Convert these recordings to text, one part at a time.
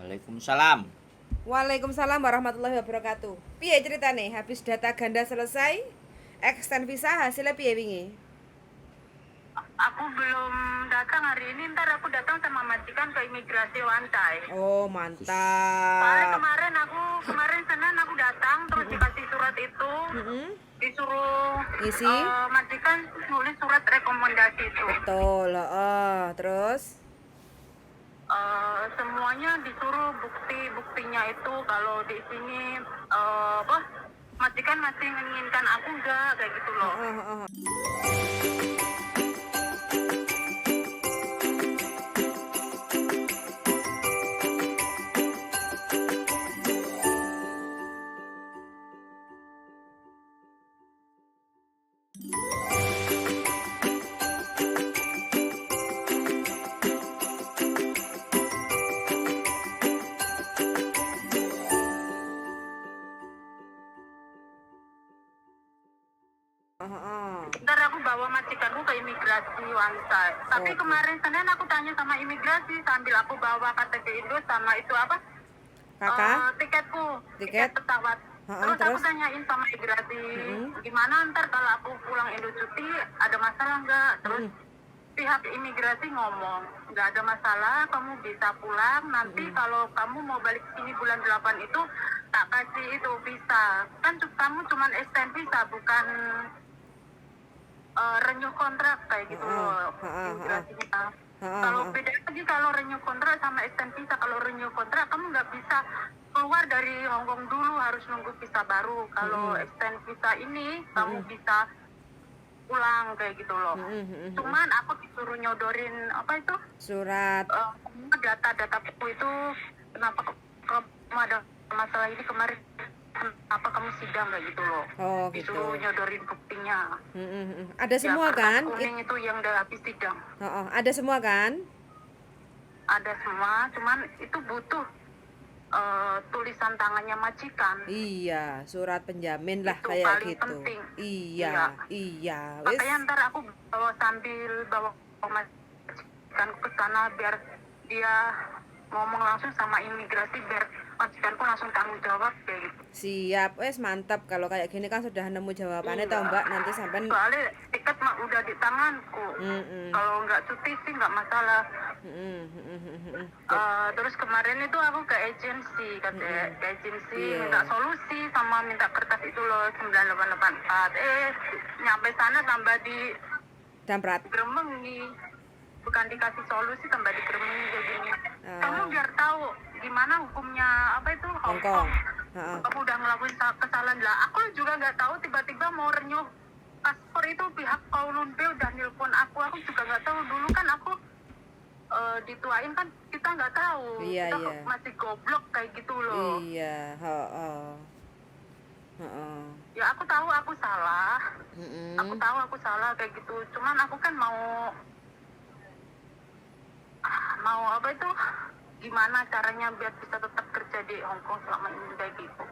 Waalaikumsalam. Waalaikumsalam warahmatullahi wabarakatuh. Piye ceritane? Habis data ganda selesai, extend visa hasilnya piye wingi? Aku belum datang hari ini, ntar aku datang sama majikan ke imigrasi Wantai. Oh, Soalnya mantap. kemarin Senin aku datang terus dikasih surat itu, Mm-mm. disuruh Isi? majikan nulis surat rekomendasi itu. Betul, terus? Semuanya disuruh bukti-buktinya itu kalau di sini majikan masih menginginkan aku enggak kayak gitu loh. Ntar aku bawa majikanku ke imigrasi Wantai. Tapi Oke. kemarin Senin aku tanya sama imigrasi sambil aku bawa KTP Indo sama itu apa? Kakak? Tiketku, Tiket? tiket pesawat. Terus aku Terus? tanyain sama imigrasi, gimana ntar kalau aku pulang Indo cuti ada masalah nggak? Terus pihak imigrasi ngomong, nggak ada masalah, kamu bisa pulang. Nanti kalau kamu mau balik sini bulan 8 itu tak kasih itu visa. Kan kamu cuma extend visa, bukan renew kontrak kayak gitu loh imigrasinya. Kalau beda lagi kalau renew kontrak sama extend visa. Kalau renew kontrak kamu nggak bisa keluar dari Hong Kong dulu, harus nunggu visa baru. Kalau extend visa ini kamu bisa pulang kayak gitu loh. Cuman aku disuruh nyodorin apa itu Surat. data-dataku itu, kenapa kamu ada masalah ini kemarin, apa kamu sidang kayak gitu loh. Oh, gitu. Disuruh nyodorin buktinya. Ada semua yang kertas kan? kuning itu yang udah habis sidang. Ada semua kan? Ada semua, cuman itu butuh tulisan tangannya majikan. Iya, surat penjamin lah Itu kayak paling gitu. penting. Iya. Wis. Makanya ntar aku sambil bawa majikan ke sana biar dia ngomong langsung sama imigrasi biar majikanku langsung tanggung jawab kayak gitu. Siap, wes mantap kalau kayak gini kan sudah nemu jawabannya tau Mbak, nanti sampai Soalnya tiket mah udah di tanganku. Kalau nggak cuti sih nggak masalah. Terus kemarin itu aku ke agensi, minta solusi sama minta kertas itu loh 9884. Nyampe sana tambah di damprat. geremengi, bukan dikasih solusi tambah di geremengi kayak gini. Kamu biar tahu gimana hukumnya apa itu Hong Kong. Kamu udah ngelakuin kesalahan lah. Aku juga nggak tahu, tiba-tiba mau renew paspor itu pihak Kowloon Bay udah nelpon aku juga nggak tahu. Dulu kan aku dituain kan kita nggak tahu. Iya, Kita iya. masih goblok kayak gitu loh. Iya, Ya aku tahu aku salah. Aku tahu aku salah kayak gitu. Cuman aku kan mau apa itu, gimana caranya biar bisa tetap kerja di Hong Kong selama ini kayak gitu.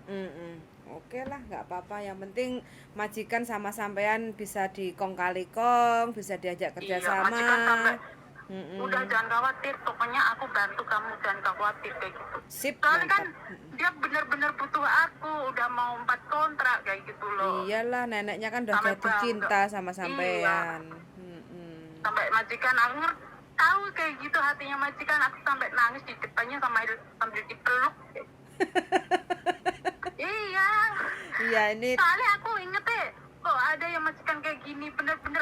Oke lah, nggak apa-apa. Yang penting majikan sama sampean bisa dikong kali kong, bisa diajak kerja sama. Majikan sampai udah jangan khawatir, pokoknya aku bantu kamu, jangan khawatir kayak gitu. Sip, Soalnya kan mantap. dia bener-bener butuh aku, udah mau 4 kontrak kayak gitu loh. Iyalah, neneknya kan udah Sampai jatuh bangga. cinta sama sampean. Iya. Sampai majikan aku tahu kayak gitu hatinya majikan, aku sampai nangis di depannya sambil dipeluk. Iya. Iya, ini Soalnya aku inget kok ada yang majikan kayak gini, bener-bener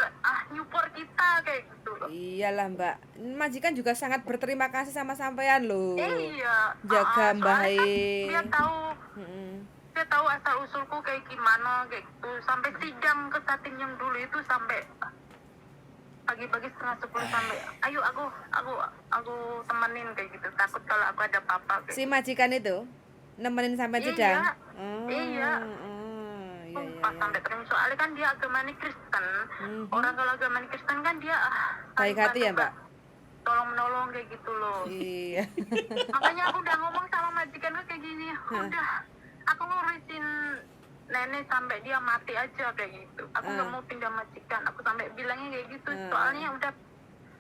nyupport kita kayak gitu. iyalah Mbak, majikan juga sangat berterima kasih sama sampean loh. Iya. Jaga Soalnya kan baik. dia tahu asal usulku kayak gimana kayak gitu. Sampai sidang ke Satinyong dulu itu sampai pagi-pagi setengah 10 sampai ayo aku temenin kayak gitu, takut kalau aku ada apa-apa kayak Si majikan itu nemenin sampean Iya. sidang. Iya. Iya. Pas sampai terus, soalnya kan dia agamanya Kristen. Orang kalau agamanya Kristen kan dia Baik hati ya, Mbak? tolong menolong kayak gitu loh. Iya. Makanya aku udah ngomong sama majikanku kayak gini, udah aku ngurusin nenek sampai dia mati aja kayak gitu. Aku nggak mau pindah majikan, aku sampai bilangnya kayak gitu. Soalnya udah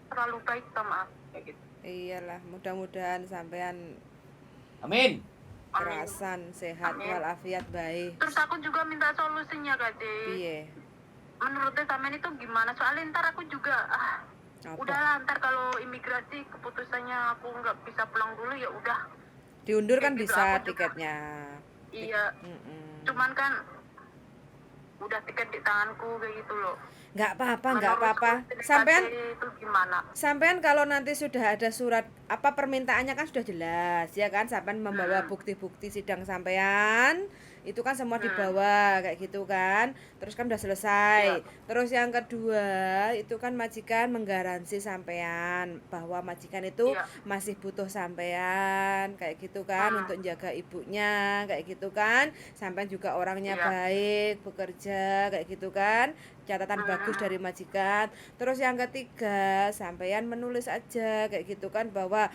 terlalu baik sama aku kayak gitu. Iyalah, mudah-mudahan sampean Amin. kerasan sehat walafiat baik. Terus aku juga minta solusinya Kak Ci. Piye? Menurutnya sampean itu gimana? Soalnya ntar aku juga udahlah, ntar kalau imigrasi keputusannya aku nggak bisa pulang dulu ya udah. Diundur kan Gitu, bisa aku juga- tiketnya. Iya. Cuman kan udah tiket di tanganku kayak gitu loh. Nggak apa-apa. Menurutku Sampean itu gimana? Sampean kalau nanti sudah ada surat apa permintaannya kan sudah jelas ya kan, sampean membawa bukti-bukti sidang sampean itu kan semua dibawa kayak gitu kan, terus kan udah selesai. Terus yang kedua itu kan majikan menggaransi sampean bahwa majikan itu masih butuh sampean kayak gitu kan, untuk jaga ibunya kayak gitu kan, sampean juga orangnya baik, bekerja kayak gitu kan, catatan bagus dari majikan. Terus yang ketiga sampean menulis aja kayak gitu kan bahwa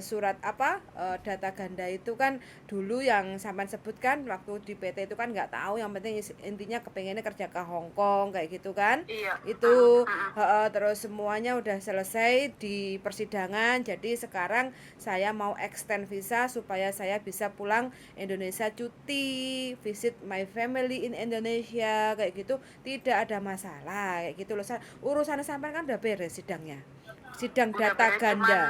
surat apa data ganda itu kan dulu yang sampean sebutkan waktu di PT itu kan nggak tahu, yang penting intinya kepengennya kerja ke Hong Kong kayak gitu kan. Itu terus semuanya udah selesai di persidangan, jadi sekarang saya mau extend visa supaya saya bisa pulang Indonesia cuti, visit my family in Indonesia kayak gitu, tidak ada masalah kayak gitu loh. Urusan sampean kan udah beres sidangnya, sidang Udah data beres, ganda.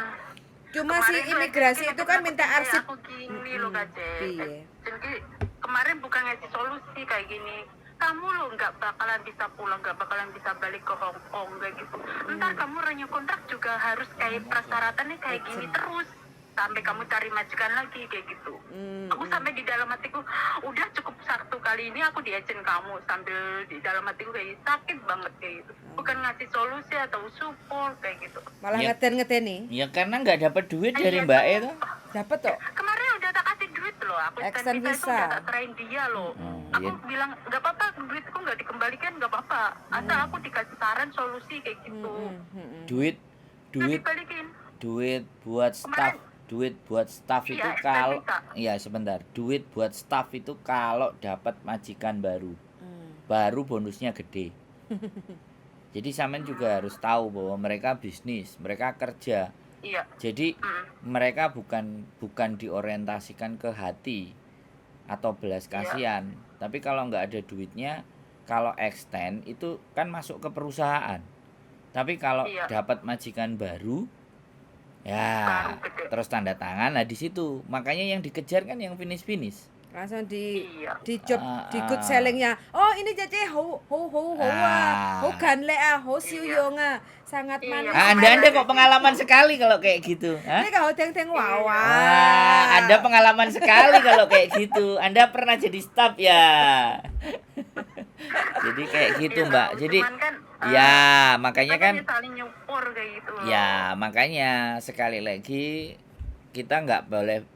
Cuma si imigrasi itu kan minta arsip. Aku gini loh Kak C. Piye? Jadi kemarin bukan ngasih solusi kayak gini, kamu lo nggak bakalan bisa pulang, nggak bakalan bisa balik ke Hong Kong kayak gitu. Ntar kamu renew kontrak juga harus kayak persyaratannya kayak gini terus sampai kamu cari majikan lagi kayak gitu. Aku sampai di dalam hatiku udah cukup satu kali ini aku diajen kamu, sambil di dalam hatiku kayak sakit banget kayak gitu. Bukan ngasih solusi atau support kayak gitu. Malah Ya. ngeten nih. Ya karena nggak dapat duit dari Mbak E tuh. Dapat toh. Kemarin udah tak kasih duit loh, aku Extend visa itu visa. udah tak serahin dia loh. Aku bilang nggak apa-apa, duitku nggak dikembalikan nggak apa-apa, asal aku dikasih saran solusi kayak gitu. Duit Nggak dibalikin. duit buat staff, duit buat staff itu Iya, kalau bisa. iya sebentar, duit buat staff itu kalau dapat majikan baru bonusnya gede. Jadi sampean juga harus tahu bahwa mereka bisnis, mereka kerja. Iya. Jadi mereka bukan diorientasikan ke hati atau belas kasihan. Tapi kalau nggak ada duitnya, kalau extend itu kan masuk ke perusahaan. Tapi kalau dapat majikan baru, ya terus tanda tangan. Nah di situ makanya yang dikejar kan yang finish. Langsung di job di good sellingnya. Oh ini Cece ho gan le ho siu yong sangat manis. Anda kok pengalaman sekali kalau kayak gitu. Ini kau teng wawa. Anda pengalaman sekali kalau kayak gitu. Anda pernah jadi staff ya. Jadi kayak gitu Mbak. Jadi ya makanya kan. Saling nyukur kayak gitu. Ya makanya sekali lagi kita nggak boleh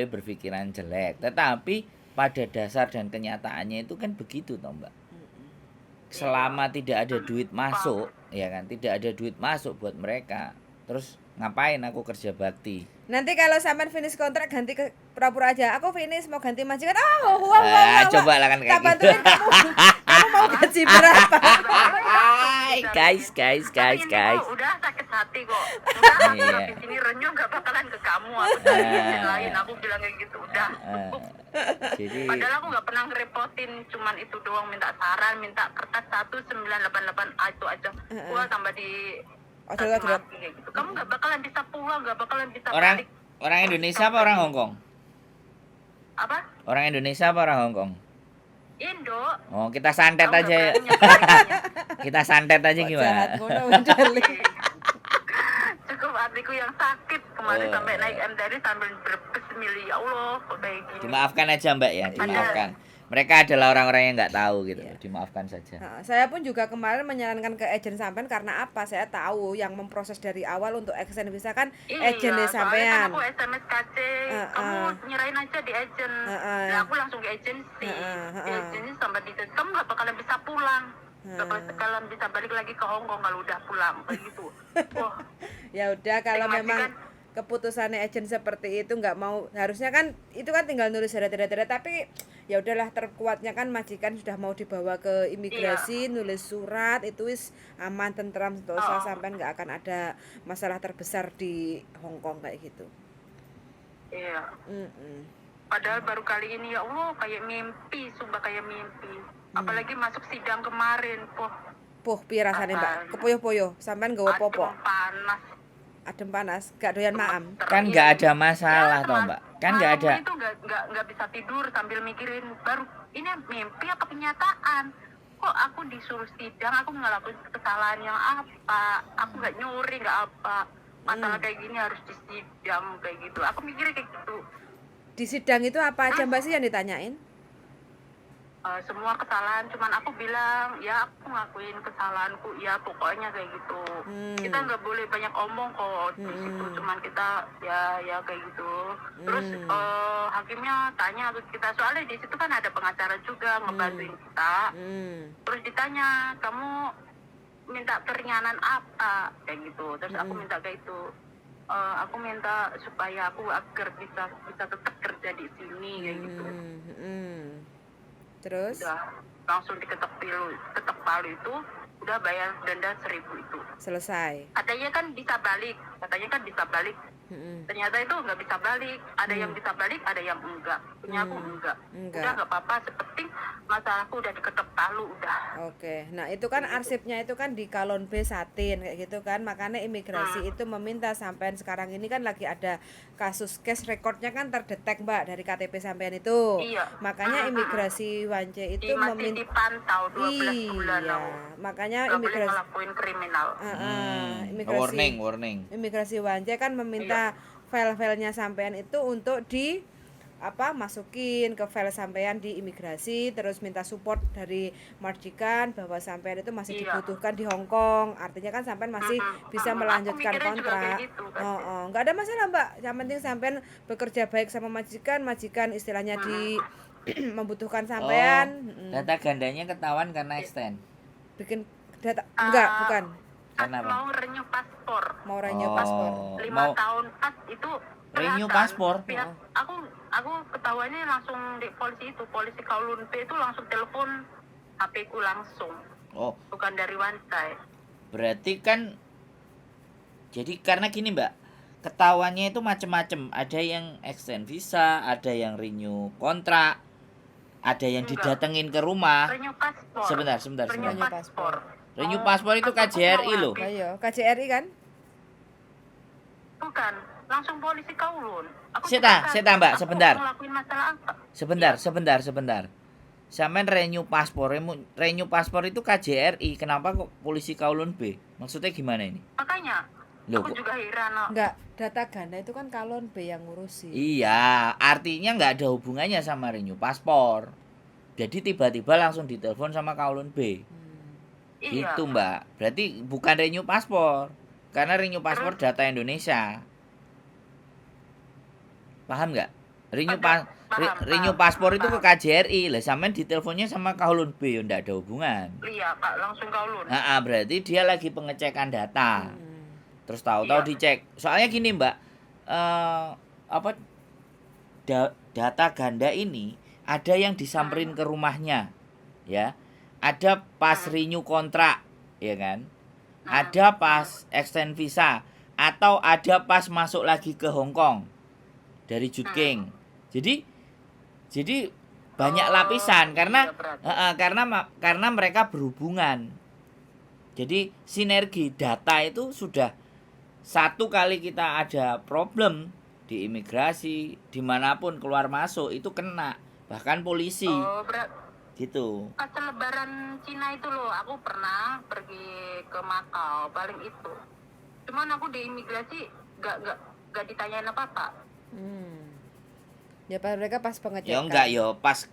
berpikiran jelek, tetapi pada dasar dan kenyataannya itu kan begitu toh Mbak. Selama tidak ada duit masuk, ya kan, tidak ada duit masuk buat mereka, terus ngapain aku kerja bakti? Nanti kalau sampean finish kontrak ganti ke pura-pura aja. Aku finish mau ganti majikan. Coba lah kan kayak gitu. Kamu mau gaji berapa? Guys. Udah sakit hati kok. Udah di sini renyuh nggak bakalan ke kamu atau lain. Aku bilang kayak gitu udah. Jadi padahal aku nggak pernah ngerepotin, cuman itu doang, minta saran, minta kertas 1988 itu aja. Gua tambah di gitu. Kamu nggak bakalan bisa pulang, nggak bakalan bisa balik. Orang Indonesia apa orang Hong Kong? Apa? Orang Indonesia apa orang Hong Kong? Indo. Oh, kita santet aja. Kita santet aja gimana? Cukup hatiku yang sakit kemarin sampai naik MTR sambil berbismillah, ya Allah kayak gini. Dimaafkan aja Mbak ya, dimaafkan. Mereka adalah orang-orang yang nggak tahu gitu, dimaafkan saja. Nah, saya pun juga kemarin menyarankan ke agen sampean karena apa? Saya tahu yang memproses dari awal untuk extend visa kan agennya sampean. Kan aku SMS KC, kamu nyerahin aja di agen. Nah, aku langsung ke agensi. Di agensi sampai di kamu nggak bakalan bisa pulang. Nggak bakalan bisa balik lagi ke Hong Kong kalau udah pulang begitu. Ya udah kalau memang keputusannya agen seperti itu nggak mau, harusnya kan itu kan tinggal nulis data-data, tapi ya udahlah, terkuatnya kan majikan sudah mau dibawa ke imigrasi, nulis surat itu wis aman tentram, sampai nggak akan ada masalah terbesar di Hong Kong kayak gitu. Iya. Mm-mm. Padahal baru kali ini ya Allah kayak mimpi, sumpah kayak mimpi. Apalagi masuk sidang kemarin, Puh, piye rasane Mbak? Kepoyo-poyo, sampean nggawa popo. adem panas. Adem panas, gak doyan maam. Kan nggak ada masalah toh Mbak, kan nggak ada. Malamnya itu nggak bisa tidur sambil mikirin baru ini mimpi apa kenyataan. Kok aku disuruh sidang, aku ngelakuin kesalahan yang apa? Aku nggak nyuri, nggak apa. Masalah kayak gini harus disidang kayak gitu. Aku mikirnya kayak gitu. Di sidang itu apa aja Mbak sih yang ditanyain? Semua kesalahan, cuman aku bilang ya aku ngakuin kesalahanku ya pokoknya kayak gitu. Kita nggak boleh banyak omong kok di situ, cuman kita ya kayak gitu. Terus hakimnya tanya ke kita, soalnya di situ kan ada pengacara juga ngebantuin kita. Terus ditanya, kamu minta keringanan apa kayak gitu. Terus aku minta kayak itu, aku minta supaya aku agar bisa tetap kerja di sini kayak gitu. Terus Udah langsung diketok palu itu udah bayar denda 1.000 itu. selesai. Katanya kan bisa balik. Ternyata itu nggak bisa balik. Ada yang bisa balik, ada yang enggak. Punya aku enggak. Udah nggak apa-apa. Sepenting masalahku udah diketok palu udah. Oke, nah itu kan arsipnya itu kan di Kalon B Satin kayak gitu kan, makanya imigrasi itu meminta sampean sekarang ini kan lagi ada kasus case recordnya kan terdetek Mbak dari KTP sampean itu. Iya. Makanya imigrasi Wance itu Masih dipantau 12 bulan iya, aku. makanya Nggak boleh imigrasi ngelakuin kriminal. imigrasi Imigrasi Wance kan meminta file-filenya sampean itu untuk di masukin ke file sampean di imigrasi, terus minta support dari majikan bahwa sampean itu masih dibutuhkan di Hong Kong, artinya kan sampean masih bisa melanjutkan kontrak. Gitu, nggak ada masalah Mbak, yang penting sampean bekerja baik sama majikan istilahnya di membutuhkan sampean. Data gandanya ketahuan karena extend. Bikin data bukan Kenapa? Mau renew paspor. mau renew paspor 5 tahun pas itu renew kelihatan. paspor. Pihak, aku ketahuannya langsung di polisi Kowloon P itu langsung telepon HP ku langsung. Bukan dari Wansai. Berarti kan jadi karena gini Mbak, ketahuannya itu macam-macam. Ada yang extend visa, ada yang renew kontrak, ada yang didatengin ke rumah. Renew paspor. Sebentar. Renew paspor. Renew paspor itu KJRI loh. Ayo, KJRI kan? Bukan, langsung polisi Kowloon. Seta Mbak, sebentar. Ngelakuin masalah apa? Sebentar. Sampean renew paspor itu KJRI. Kenapa kok polisi Kowloon B? Maksudnya gimana ini? Makanya Loh, aku juga heran. Enggak, data ganda itu kan Kalon B yang ngurusi. Iya, artinya nggak ada hubungannya sama renew paspor. Jadi tiba-tiba langsung ditelepon sama Kowloon B. Iya. Itu Mbak. Berarti bukan renew paspor. Karena renew paspor data Indonesia. Paham nggak? Renew paspor itu ke KJRI. Lah sampean diteleponnya sama Kowloon B, ya nggak ada hubungan. Iya, Pak, langsung Kowloon. Berarti dia lagi pengecekan data. Terus tahu-tahu dicek. Soalnya gini Mbak, data ganda ini ada yang disamperin ke rumahnya, ya. Ada pas renew kontrak, ya kan? Ada pas extend visa, atau ada pas masuk lagi ke Hong Kong dari Jut King. Jadi banyak lapisan karena mereka berhubungan. Jadi sinergi data itu sudah satu kali kita ada problem di imigrasi dimanapun keluar masuk itu kena, bahkan polisi. Gitu. Pas lebaran Cina itu loh, aku pernah pergi ke Makau, paling itu. Cuman aku di imigrasi gak ditanyain apa-apa. Ya mereka pas pengecekan. Ya enggak, pas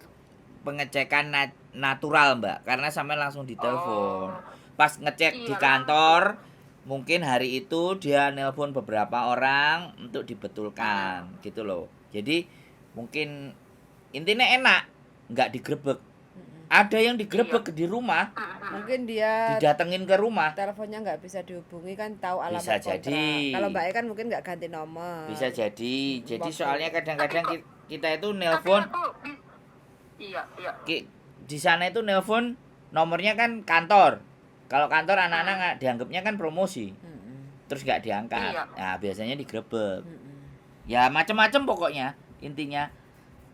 pengecekan natural Mbak, karena sampai langsung ditelepon. Pas ngecek di kantor, mungkin hari itu dia nelpon beberapa orang untuk dibetulkan, gitu loh. Jadi mungkin intinya enak, nggak digerebek. Ada yang digerebek di rumah, mungkin dia didatengin ke rumah, teleponnya nggak bisa dihubungi kan, tahu alamat bisa kontrak. jadi. Kalau Mbak E kan mungkin nggak ganti nomor. Bisa jadi. Jadi soalnya kadang-kadang kita itu nelpon. Iya. Di sana itu nelpon nomornya kan kantor. Kalau kantor anak-anak dianggapnya kan promosi. Terus nggak diangkat. Nah, biasanya digerebek. Ya macam-macam pokoknya intinya.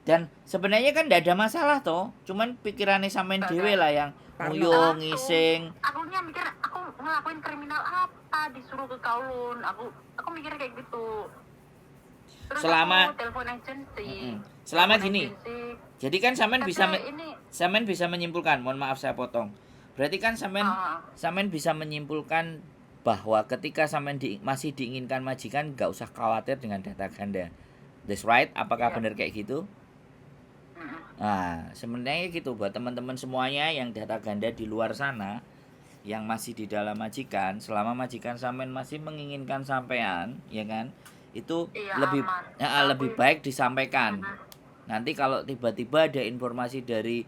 Dan sebenarnya kan ndak ada masalah toh, cuman pikirannya sampean dhewe lah yang nguyuh ngising. Akunya mikir aku ngelakuin kriminal apa disuruh ke Kowloon. Aku mikir kayak gitu. Terus Selama aku telepon agensi. Selama Telepon gini. agensi. Jadi kan sampean bisa ini sampean bisa menyimpulkan, mohon maaf saya potong. Berarti kan sampean bisa menyimpulkan bahwa ketika sampean masih diinginkan majikan nggak usah khawatir dengan data ganda. That's right, apakah benar kayak gitu? Nah, sebenarnya gitu buat teman-teman semuanya yang data ganda di luar sana yang masih di dalam majikan, selama majikan sampean masih menginginkan sampean, ya kan? Itu lebih baik disampaikan. Nanti kalau tiba-tiba ada informasi dari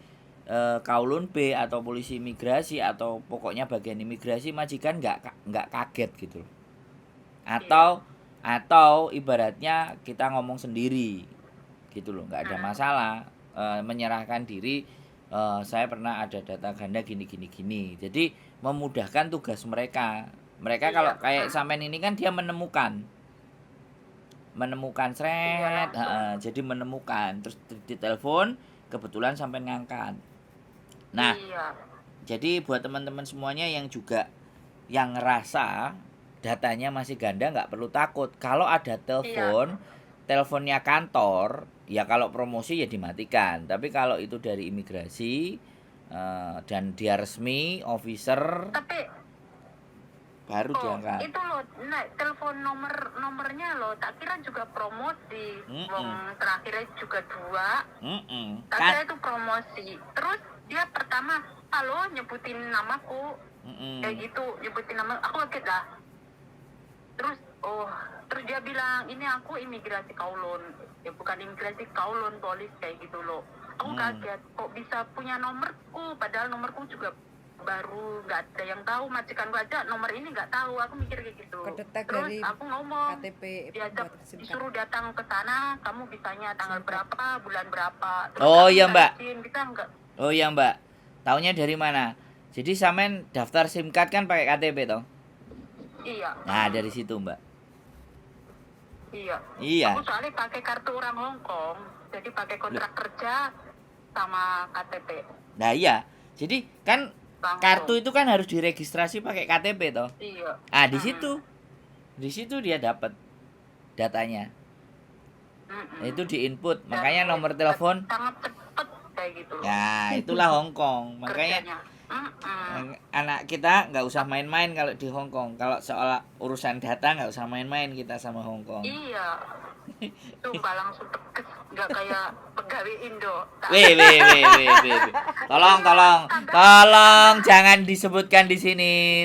Kowloon B atau polisi imigrasi atau pokoknya bagian imigrasi, majikan nggak kaget gitu loh. Atau ibaratnya kita ngomong sendiri gitu loh, nggak ada masalah. Menyerahkan diri, saya pernah ada data ganda gini. Jadi memudahkan tugas mereka. Mereka kalau kayak sampean ini kan dia menemukan seret, jadi menemukan terus ditelepon, kebetulan sampean ngangkat. Nah, jadi buat teman-teman semuanya yang juga yang ngerasa datanya masih ganda nggak perlu takut. Kalau ada teleponnya kantor, ya kalau promosi ya dimatikan. Tapi kalau itu dari imigrasi dan dia resmi officer, baru diangkat. Itu loh, telepon nomornya loh, tak kira juga promosi. Terakhirnya juga 2. Tak kira itu promosi. Terus dia pertama, halo, nyebutin namaku. Kayak gitu, nyebutin nama, aku kaget lah. Terus dia bilang, ini aku imigrasi Kowloon. Ya bukan imigrasi Kowloon, polis kayak gitu loh. Aku kaget, kok bisa punya nomorku, padahal nomorku juga baru, nggak ada yang tahu, majikan aja nomor ini nggak tahu. Aku mikir kayak gitu. Terus aku ngomong, disuruh datang ke sana, kamu bisanya tanggal berapa, bulan berapa. Oh iya mbak. Oh iya mbak, taunya dari mana? Jadi sampean daftar SIM card kan pakai KTP toh? Iya. Nah dari situ mbak. Iya. Aku soalnya pakai kartu orang Hong Kong, jadi pakai kontrak kerja sama KTP. Nah iya, jadi kan kartu itu kan harus diregistrasi pakai KTP toh? Iya. Ah di situ dia dapat datanya. Itu diinput, makanya nomor telepon. Sangat cepet kayak gitu. Ya itulah Hong Kong, makanya anak kita nggak usah main-main kalau di Hong Kong. Kalau soal urusan data nggak usah main-main kita sama Hong Kong. Iya. Coba langsung tegas, nggak kayak pegawai Indo. Weh. Tolong jangan disebutkan di sini.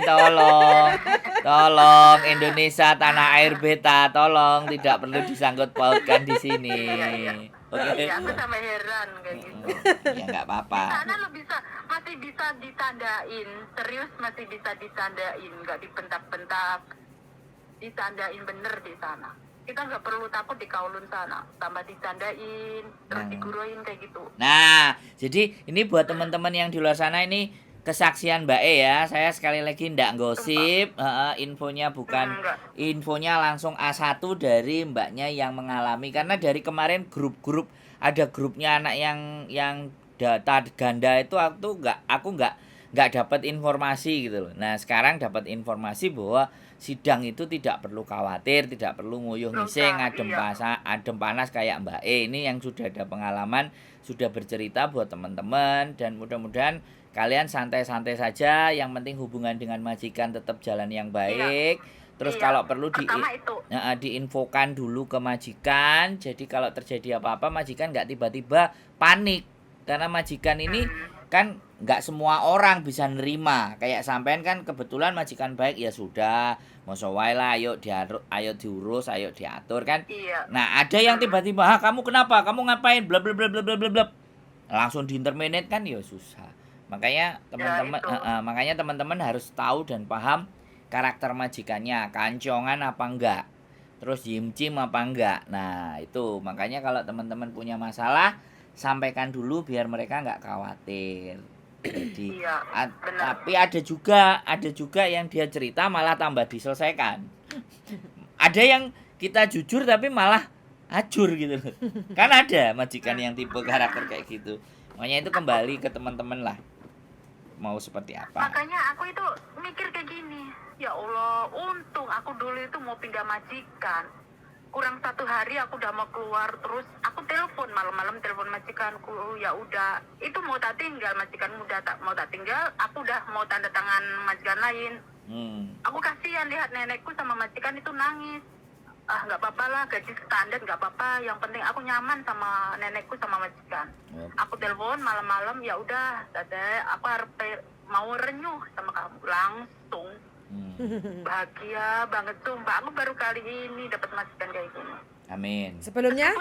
Tolong Indonesia tanah air beta, tolong tidak perlu disangkut pautkan di sini. Oke. Iya, aku sampai heran kayak gitu. Ya nggak apa-apa. Di sana masih bisa ditandain, serius masih bisa ditandain, nggak dibentak-bentak, ditandain bener di sana. Kita nggak perlu takut di Kowloon sana, tambah ditandain, terus diguruin kayak gitu. Nah, jadi ini buat teman-teman yang di luar sana, ini kesaksian Mbak E ya. Saya sekali lagi ndak gosip, infonya infonya langsung A1 dari mbaknya yang mengalami. Karena dari kemarin grup-grup ada grupnya anak yang data ganda itu aku nggak dapat informasi gitu loh. Nah, sekarang dapat informasi bahwa sidang itu tidak perlu khawatir, tidak perlu nguyuh ngising, adem panas kayak Mbak E ini yang sudah ada pengalaman, sudah bercerita buat teman-teman, dan mudah-mudahan kalian santai-santai saja, yang penting hubungan dengan majikan tetap jalan yang baik. Terus kalau perlu diinfokan dulu ke majikan. Jadi kalau terjadi apa-apa majikan nggak tiba-tiba panik, karena majikan ini kan nggak semua orang bisa nerima. Kayak sampean kan kebetulan majikan baik, ya sudah, mosowai lah, ayo diurus, ayo diatur kan. Nah ada yang tiba-tiba, kamu kenapa, kamu ngapain, bla bla bla bla bla bla, langsung diinterminate kan, ya susah. Makanya teman-teman harus tahu dan paham karakter majikannya, kancongan apa enggak, terus yimcim apa enggak. Nah itu makanya kalau teman-teman punya masalah, sampaikan dulu biar mereka nggak khawatir. Jadi tapi ada juga yang dia cerita malah tambah diselesaikan. Ada yang kita jujur tapi malah ajur gitu loh. Kan ada majikan yang tipe karakter kayak gitu. Makanya itu kembali ke teman-teman lah. Mau seperti apa. Makanya aku itu mikir kayak gini, ya Allah, untung aku dulu itu mau pindah majikan. Kurang 1 hari aku udah mau keluar, terus aku telepon malam-malam, telepon majikanku, ya udah itu mau tak tinggal, majikanmu udah tak mau tak tinggal, aku udah mau tanda tangan majikan lain. Aku kasihan lihat nenekku sama majikan itu nangis. Nggak apa-apa lah, gaji standar nggak apa-apa, yang penting aku nyaman sama nenekku sama majikan. Aku telepon malam-malam, ya udah Dada, aku harus mau renyuh sama kamu langsung. Bahagia banget sumpah, aku baru kali ini dapat majikan kayak gini. Amin. Sebelumnya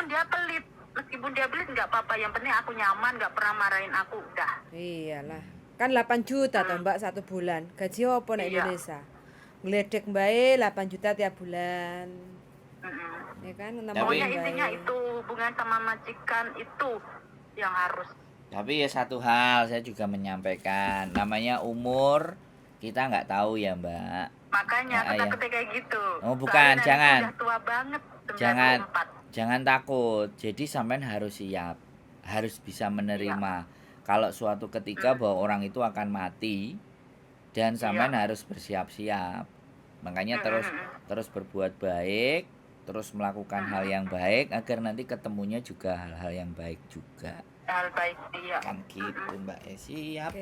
meskipun dia pelit nggak apa-apa, yang penting aku nyaman, nggak pernah marahin aku, udah. iyalah. Kan 8 juta toh Mbak 1 bulan. Gaji apa nek Indonesia? Ngledek mbae 8 juta tiap bulan. Ya kan Pokoknya intinya itu hubungan sama majikan itu yang harus. Tapi ya satu hal saya juga menyampaikan, namanya umur kita nggak tahu ya Mbak. Makanya aku takut kayak gitu. Oh bukan, jangan. Udah tua banget. 94. Jangan takut. Jadi sampean harus siap, harus bisa menerima kalau suatu ketika bahwa orang itu akan mati dan sampean harus bersiap-siap. Makanya terus berbuat baik, terus melakukan hal yang baik agar nanti ketemunya juga hal-hal yang baik juga. Hal baik, iya. Kan gitu Mbak. Siap.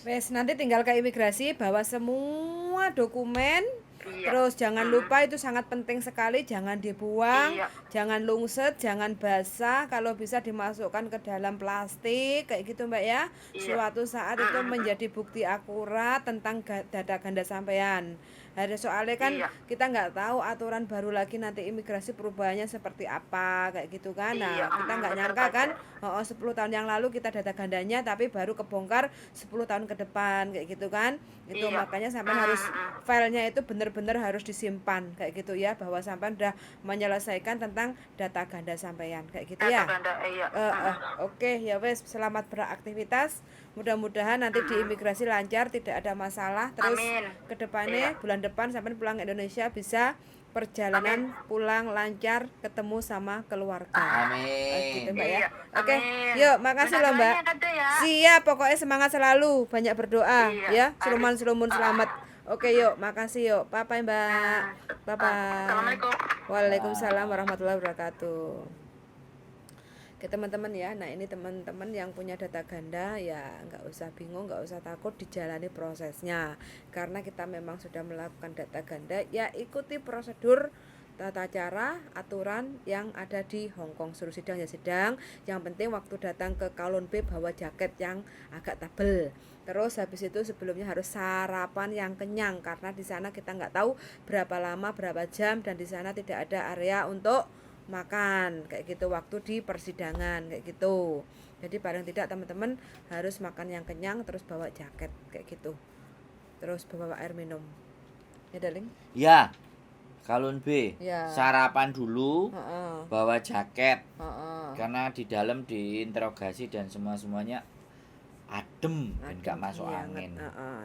Wes nanti tinggal ke imigrasi bawa semua dokumen. Terus jangan lupa itu sangat penting sekali, jangan dibuang, jangan lungset, jangan basah, kalau bisa dimasukkan ke dalam plastik kayak gitu Mbak ya. Suatu saat itu menjadi bukti akurat tentang data ganda sampean. Ada soalnya kan kita nggak tahu aturan baru lagi nanti imigrasi perubahannya seperti apa kayak gitu kan. Nah kita nggak nyangka kan 10 tahun yang lalu kita data gandanya tapi baru kebongkar 10 tahun ke depan kayak gitu kan. Itu makanya sampean harus filenya itu benar-benar harus disimpan kayak gitu ya, bahwa sampean udah menyelesaikan tentang data ganda sampean kayak gitu ya. Oke ya wes, selamat beraktivitas. Mudah-mudahan nanti di imigrasi lancar, tidak ada masalah. Terus kedepannya bulan depan sampai pulang ke Indonesia bisa perjalanan pulang lancar, ketemu sama keluarga. Amin. Gitu Mbak ya. Oke, yuk makasih loh Mbak. Siap, pokoknya semangat selalu, banyak berdoa ya. Seluman selamat. Oke yuk, makasih yuk. Bye Mbak. Bye. Assalamualaikum. Waalaikumsalam warahmatullahi wabarakatuh. Oke teman-teman ya, nah ini teman-teman yang punya data ganda ya nggak usah bingung, nggak usah takut, dijalani prosesnya. Karena kita memang sudah melakukan data ganda, ya ikuti prosedur tata cara, aturan yang ada di Hong Kong. Suruh sidang ya sidang, yang penting waktu datang ke Kowloon B bawa jaket yang agak tebel. Terus habis itu sebelumnya harus sarapan yang kenyang, karena di sana kita nggak tahu berapa lama, berapa jam, dan di sana tidak ada area untuk makan kayak gitu waktu di persidangan kayak gitu. Jadi paling tidak teman-teman harus makan yang kenyang, terus bawa jaket kayak gitu, terus bawa air minum ya darling ya. Kowloon B ya. Sarapan dulu, bawa jaket, karena di dalam diinterogasi dan semuanya adem dan gak masuk angin.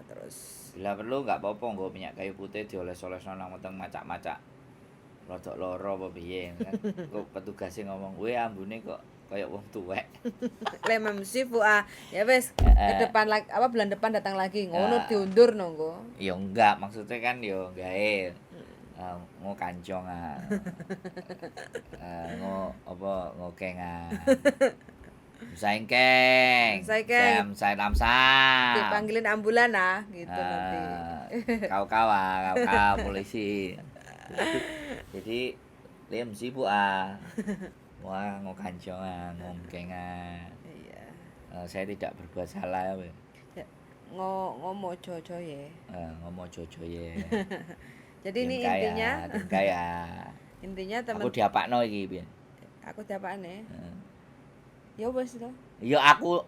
Terus bila perlu gak apa-apa nggo minyak kayu putih dioles-oles nang weteng macak-macak rodok loro apa piye kan. Kok petugasnya ngomong, "Kowe ambune kok kayak wong tuwek." lemem sifu ya wes ke depan lagi bulan depan datang lagi ngono diundur nonggo. Ya enggak, maksudnya kan yo gawe ngo kancong ngokeng Saingkeng saya namsam dipanggilin ambulan gitu nanti kau polisi. Jadi lem sibuk wah ngokancong ngomkeng iya. Saya tidak berbuat salah ya, ngomo jojo ya ngomong jojo ya. Jadi ini intinya intinya teman aku diapakno iki piye aku diapakne ya wis to ya aku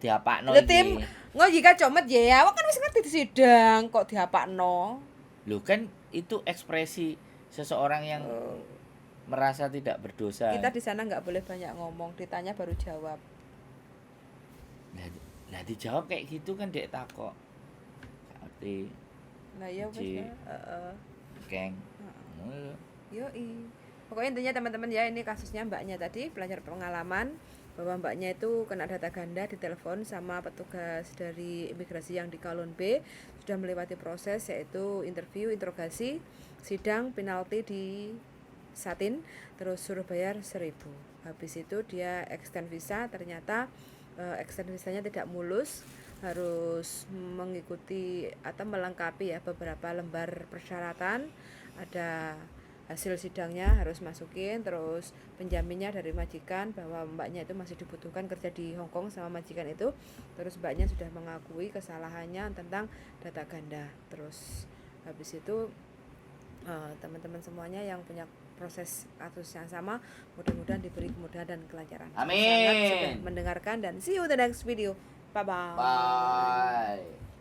diapakno iki tim jika comet ya awak kan wis ngerti di sidang kok diapakno lho kan itu ekspresi seseorang yang merasa tidak berdosa. Kita di sana nggak boleh banyak ngomong, ditanya baru jawab. Lah dijawab kayak gitu kan dek takok. Ngerti. Lah ya wis. Keng. Yoi. Pokoknya intinya teman-teman ya, ini kasusnya mbaknya tadi pelajar pengalaman bahwa mbaknya itu kena data ganda, ditelepon sama petugas dari imigrasi yang di Kalon B, sudah melewati proses yaitu interview, interogasi, sidang, penalti di Satin, terus suruh bayar 1.000. Habis itu dia extend visa, ternyata extend visanya tidak mulus, harus mengikuti atau melengkapi ya beberapa lembar persyaratan, ada hasil sidangnya harus masukin, terus penjaminnya dari majikan bahwa mbaknya itu masih dibutuhkan kerja di Hong Kong sama majikan itu, terus mbaknya sudah mengakui kesalahannya tentang data ganda. Terus habis itu teman-teman semuanya yang punya proses kasus yang sama mudah-mudahan diberi kemudahan dan kelancaran. Amin. Sangat sudah mendengarkan dan see you the next video. Bye bye. Bye.